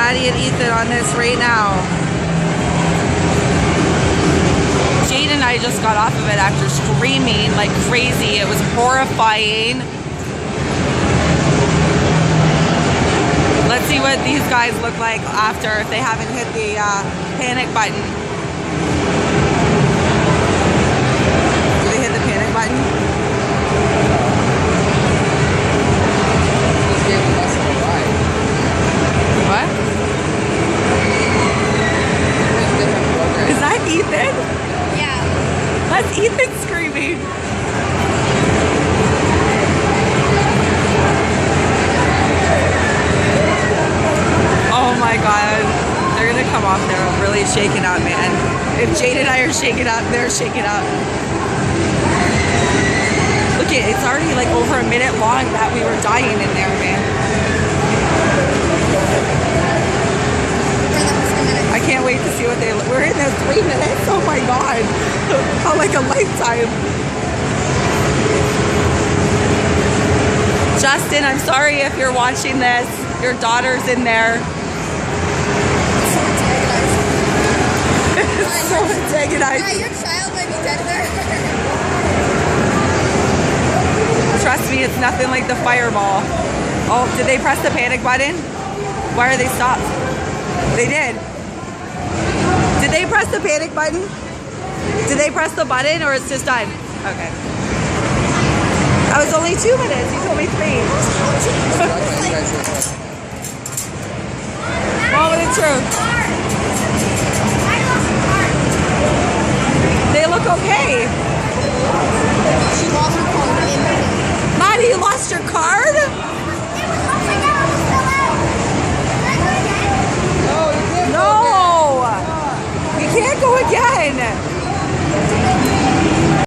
Maddie and Ethan on this right now. Jade and I just got off of it after screaming like crazy. It was horrifying. Let's see what these guys look like after if they haven't hit the panic button. Do they hit the panic button? What? Is that Ethan? Yeah. That's Ethan screaming. Oh my God. They're gonna come off. They're really shaking up, man. If Jade and I are shaking up, they're shaking up. Look at it, it's already like over a minute long that we were dying in there, man. I can't wait to see what they look. We're in there 3 minutes. Oh my God. How like a lifetime. Justin, I'm sorry if you're watching this. Your daughter's in there. It's so antagonized. Yeah, your child might be dead there. Trust me, it's nothing like the fireball. Oh, did they press the panic button? Why are they stopped? They did. Did they press the panic button? Did they press the button or it's just done? Okay. That was only 2 minutes. You told me 3. Moment of truth. They look okay. She lost her card. Maddie, you lost your card? No! You can't go again!